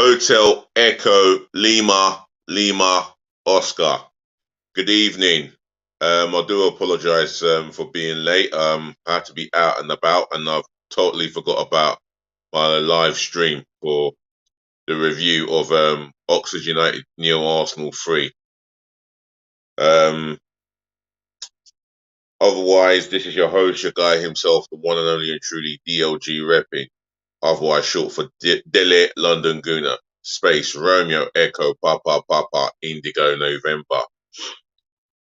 Hotel Echo Lima Lima Oscar. Good evening. I do apologise for being late. I had to be out and about, and I've totally forgot about my live stream for the review of Oxford United nil Arsenal 3. Otherwise, this is your host, your guy himself, the one and only and truly DLG Repping, otherwise short for Dele London Gooner, space Romeo Echo Papa Papa Indigo November.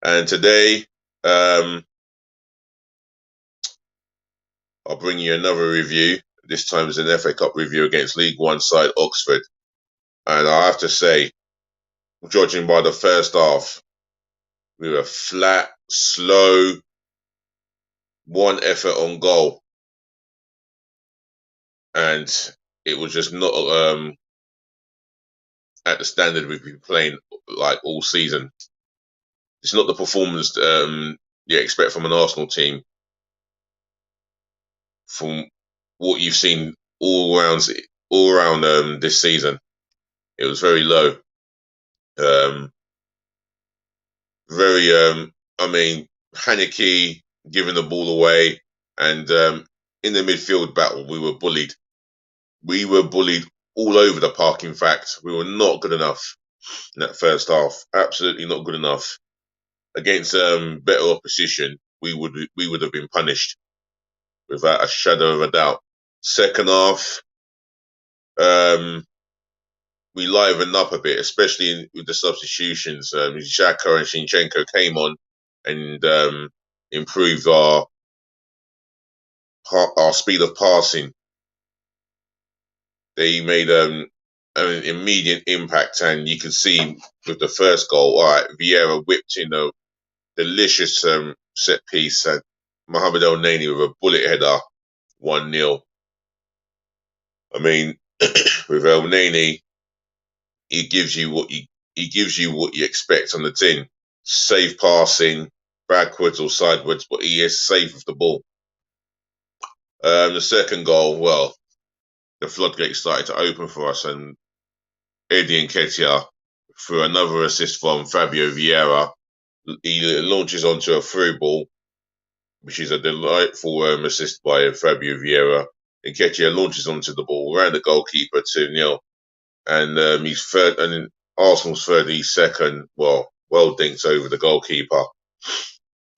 And today, I'll bring you another review. This time it's an FA Cup review against League One side Oxford. And I have to say, judging by the first half, we were flat, slow, one effort on goal. And it was just not at the standard we've been playing like all season. It's not the performance you expect from an Arsenal team from what you've seen all around this season. It was very low. Haneke giving the ball away, and in the midfield battle, we were bullied. We were bullied all over the park. In fact, we were not good enough in that first half. Absolutely not good enough. Against better opposition, we would have been punished without a shadow of a doubt. Second half, we livened up a bit, especially with the substitutions. Xhaka and Zinchenko came on and improved our speed of passing. They made an immediate impact, and you could see with the first goal, all right, Vieira whipped in a delicious set piece, and Mohamed El Neni with a bullet header, 1-0. I mean, with El Neni, he gives you what you expect on the tin. Safe passing, backwards or sideways, but he is safe with the ball. The second goal, well, the floodgates started to open for us, and Eddie Nketiah, through another assist from Fabio Vieira, he launches onto a through ball, which is a delightful assist by Fabio Vieira. Nketiah launches onto the ball around the goalkeeper 2-0, and he's third, and Arsenal's third, he's second. Well dinked over the goalkeeper.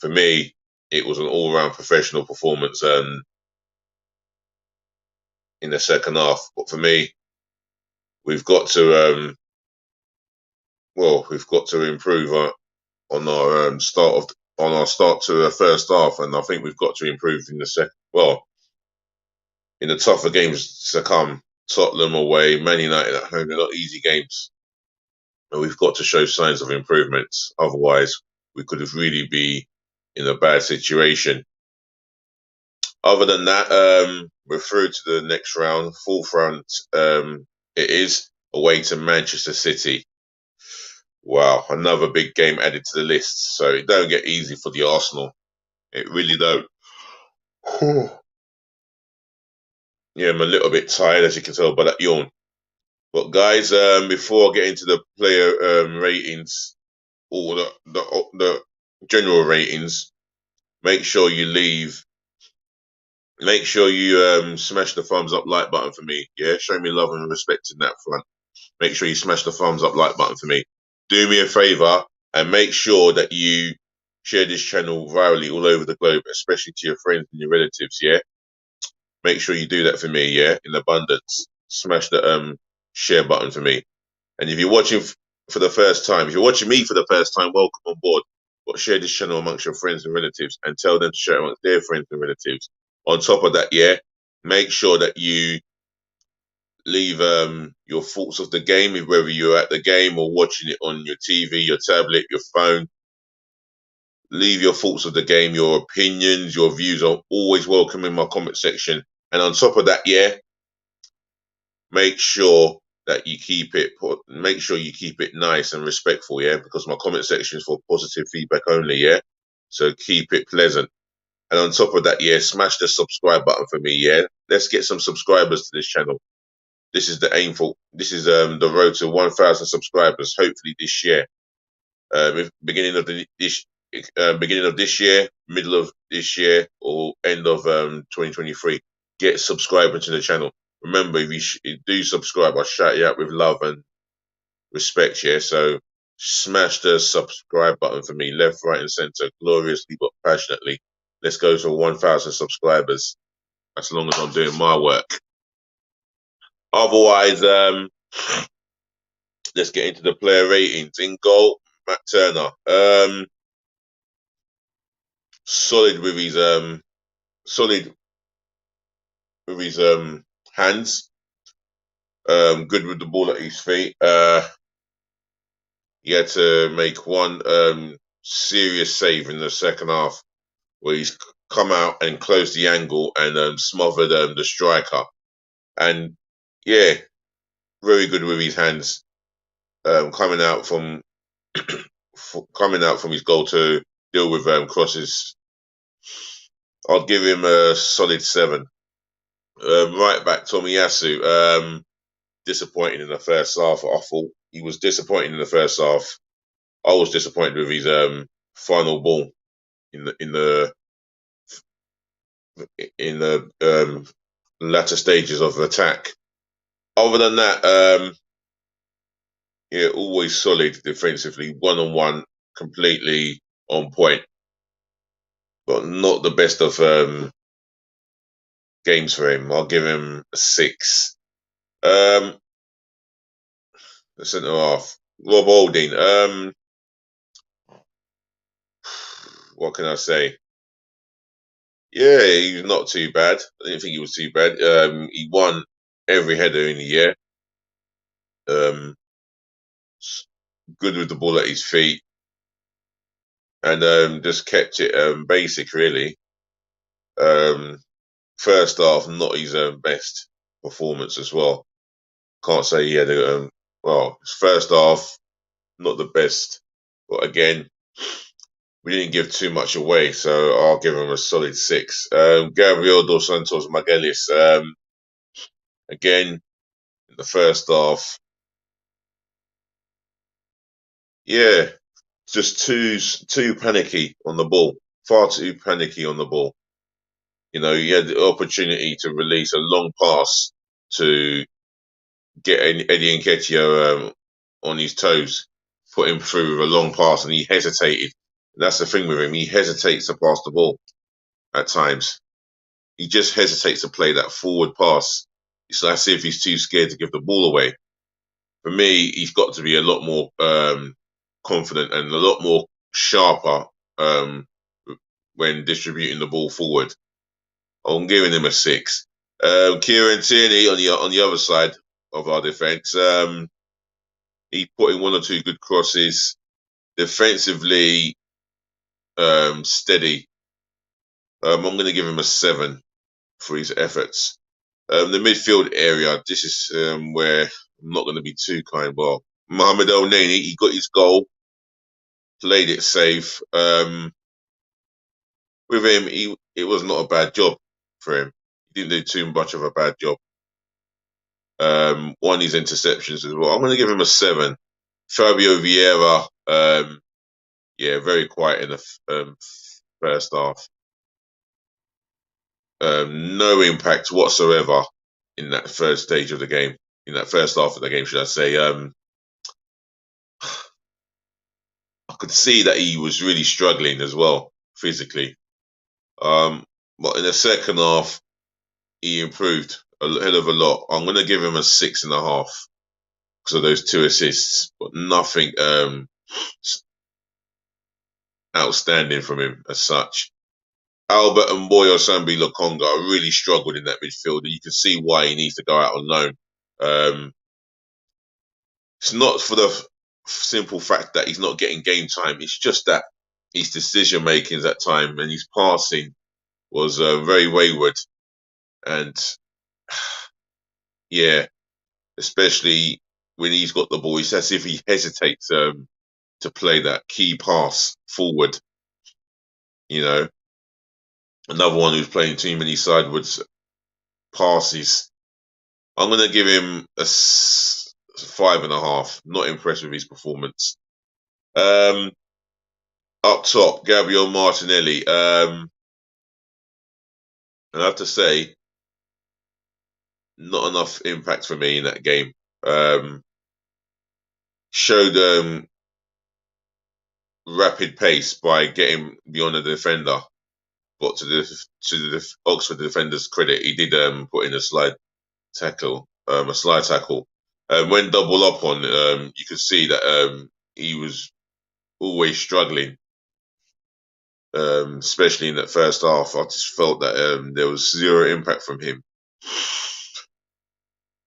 For me, it was an all-round professional performance in the second half. But for me, we've got to improve on our start to the first half, and I think we've got to improve in the second. Well, in the tougher games to come, Tottenham away, Man United at home, they're not easy games, and we've got to show signs of improvements. Otherwise, we could have really be in a bad situation. Other than that, we're through to the next round, fourth round. It is away to Manchester City. Wow, another big game added to the list. So it don't get easy for the Arsenal. It really don't. Yeah, I'm a little bit tired, as you can tell by that yawn. But guys, before I get into the player ratings or the general ratings, make sure you smash the thumbs up like button for me. Yeah, show me love and respect in that front. Make sure you smash the thumbs up like button for me. Do me a favor and make sure that you share this channel virally all over the globe, especially to your friends and your relatives. Yeah, make sure you do that for me. Yeah, in abundance. Smash the share button for me. And if you're watching for the first time, if you're watching me for the first time, welcome on board. But share this channel amongst your friends and relatives, and tell them to share it amongst their friends and relatives. On top of that, yeah, make sure that you leave your thoughts of the game, whether you're at the game or watching it on your TV, your tablet, your phone. Leave your thoughts of the game, your opinions, your views are always welcome in my comment section. And on top of that, yeah, make sure that you keep it nice and respectful, yeah, because my comment section is for positive feedback only, yeah. So keep it pleasant. And on top of that, yeah, smash the subscribe button for me, yeah. Let's get some subscribers to this channel. this is the aim for. This is the road to 1,000 subscribers. Hopefully this year, beginning of this year, middle of this year, or end of 2023. Get subscribing to the channel. Remember, if you do subscribe, I'll shout you out with love and respect. Yeah, so smash the subscribe button for me, left, right, and center, gloriously but passionately. Let's go to 1,000 subscribers. As long as I'm doing my work. Otherwise, let's get into the player ratings. In goal, Matt Turner. Solid with his hands. Good with the ball at his feet. He had to make one serious save in the second half where he's come out and closed the angle and smothered the striker. And yeah, very good with his hands. Coming out from his goal to deal with crosses. I'll give him a solid 7. Right back, Tomiyasu. Disappointing in the first half. I thought he was disappointing in the first half. I was disappointed with his final ball in the latter stages of the attack. Other than that, yeah, always solid defensively, one-on-one, completely on point, but not the best of games for him. I'll give him a 6. The centre half, Rob Holding. What can I say? Yeah, he was not too bad. I didn't think he was too bad. He won every header in the year. Good with the ball at his feet, and just kept it basic, really. First half, not his best performance as well. Can't say he had a his first half, not the best, but again, we didn't give too much away, so I'll give him a solid 6. Gabriel dos Santos Magalhães, again, in the first half, yeah, just too panicky on the ball, far too panicky on the ball. You know, he had the opportunity to release a long pass to get Eddie Nketiah on his toes, put him through with a long pass, and he hesitated. And that's the thing with him. He hesitates to pass the ball at times. He just hesitates to play that forward pass. It's as if he's too scared to give the ball away. For me, he's got to be a lot more confident and a lot more sharper when distributing the ball forward. I'm giving him a 6. Kieran Tierney on the other side of our defence, he put in 1 or 2 good crosses. Defensively, steady. I'm going to give him a 7 for his efforts. The midfield area, this is where I'm not going to be too kind. Well, Mohamed El Neni, he got his goal, played it safe. With him, it was not a bad job for him. He didn't do too much of a bad job. Won his interceptions as well. I'm going to give him a 7. Fabio Vieira, yeah, very quiet in the first half. No impact whatsoever in that first stage of the game. In that first half of the game, should I say? I could see that he was really struggling as well physically. But in the second half, he improved a hell of a lot. I'm going to give him a 6.5 because of those 2 assists, but nothing outstanding from him as such. Albert and Boyo Sambi Lokonga really struggled in that midfield, and you can see why he needs to go out on loan. It's not for the simple fact that he's not getting game time. It's just that his decision makings at time and his passing was very wayward, and yeah, especially when he's got the ball, it's as if he hesitates to play that key pass forward. You know, another one who's playing too many sideways passes I'm going to give him a 5.5. Not impressed with his performance. Up top, Gabriel Martinelli. I have to say, not enough impact for me in that game. Showed rapid pace by getting beyond the defender, but to the Oxford defender's credit, he did put in a slide tackle. When double up on, you could see that he was always struggling, especially in that first half. I just felt that there was zero impact from him.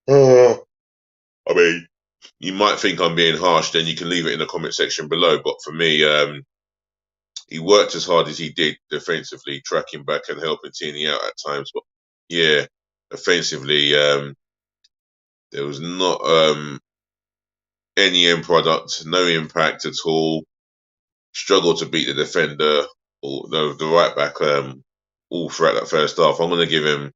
I mean, you might think I'm being harsh, then you can leave it in the comment section below. But for me, he worked as hard as he did defensively, tracking back and helping Tierney out at times. But yeah, offensively, there was not any end product, no impact at all. Struggled to beat the defender, or the right back, all throughout that first half. I'm going to give him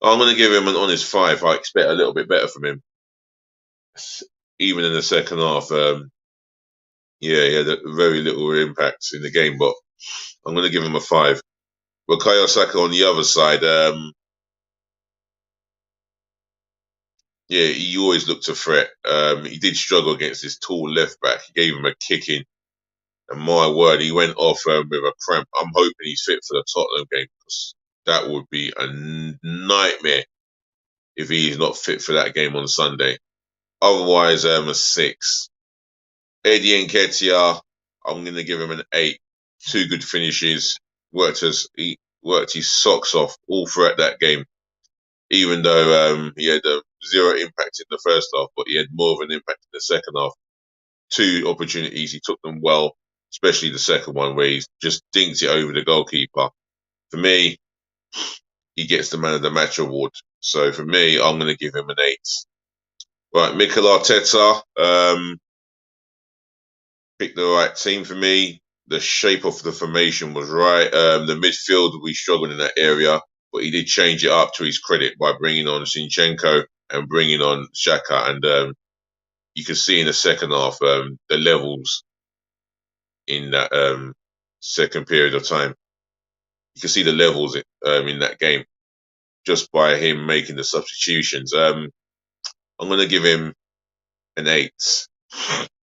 an honest 5. I expect a little bit better from him, even in the second half. Yeah, he had very little impact in the game, but I'm going to give him a 5. Bukayo Saka on the other side, yeah, he always looked a threat. He did struggle against this tall left back. He gave him a kicking, and my word, he went off with a cramp. I'm hoping he's fit for the Tottenham game, because that would be a nightmare if he's not fit for that game on Sunday. Otherwise, a 6. Eddie Nketiah, I'm going to give him an 8. 2 good finishes. He worked his socks off all throughout that game. Even though he had zero impact in the first half, but he had more of an impact in the second half. 2 opportunities, he took them well, especially the second one where he just dinked it over the goalkeeper. For me, he gets the man of the match award. So for me, I'm going to give him an 8. Right, Mikel Arteta picked the right team for me. The shape of the formation was right. The midfield, we struggled in that area, but he did change it up to his credit by bringing on Zinchenko and bringing on Xhaka. And you can see in the second half the levels in that second period of time. You can see the levels in that game just by him making the substitutions. I'm going to give him an 8.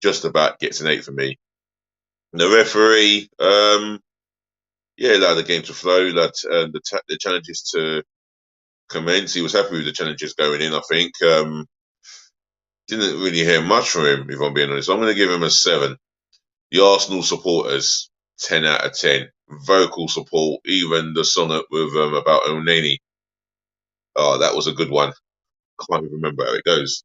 Just about gets an 8 for me. And the referee, yeah, allowed the game to flow, allowed the challenges to commence. He was happy with the challenges going in, I think. Didn't really hear much from him, if I'm being honest. I'm going to give him a 7. The Arsenal supporters, 10 out of 10. Vocal support, even the song with about Oneni. Oh, that was a good one. Can't even remember how it goes.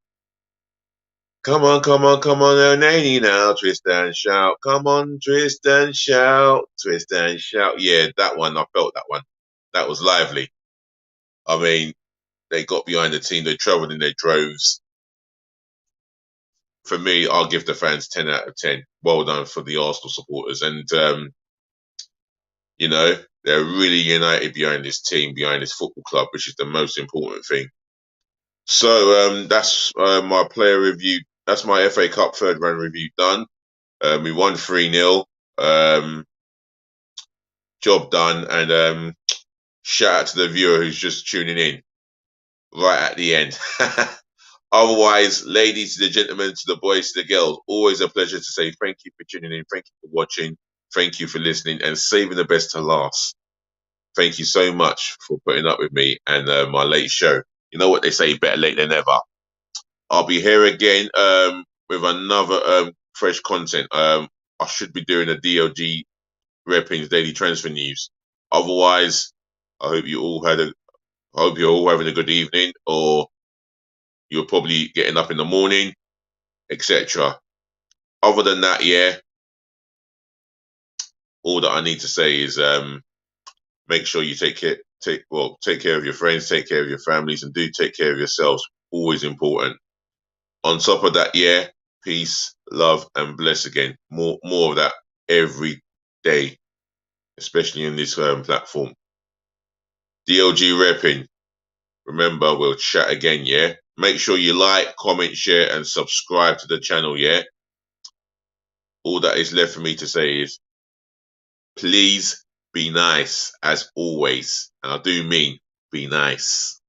Come on, come on, come on, Oneni now. Twist and shout. Come on, twist and shout. Twist and shout. Yeah, that one. I felt that one. That was lively. I mean, they got behind the team. They travelled in their droves. For me, I'll give the fans 10 out of 10. Well done for the Arsenal supporters. And, you know, they're really united behind this team, behind this football club, which is the most important thing. So that's my player review. That's my FA Cup third round review done. We won 3-0. Job done. And shout out to the viewer who's just tuning in right at the end. Otherwise, ladies to the gentlemen, to the boys, to the girls, always a pleasure to say thank you for tuning in. Thank you for watching. Thank you for listening and saving the best to last. Thank you so much for putting up with me and my late show. You know what they say, better late than never. I'll be here again with another fresh content. I should be doing a DLG Red Daily Transfer News. Otherwise, I hope you're all having a good evening, or you're probably getting up in the morning, etc. Other than that, yeah, all that I need to say is make sure you take care of your friends, take care of your families, and do take care of yourselves. Always important. On top of that, yeah, peace, love, and bless again. More of that every day, especially in this platform. DLG repping. Remember, we'll chat again, yeah? Make sure you like, comment, share, and subscribe to the channel, yeah? All that is left for me to say is, please be nice, as always. And I do mean be nice.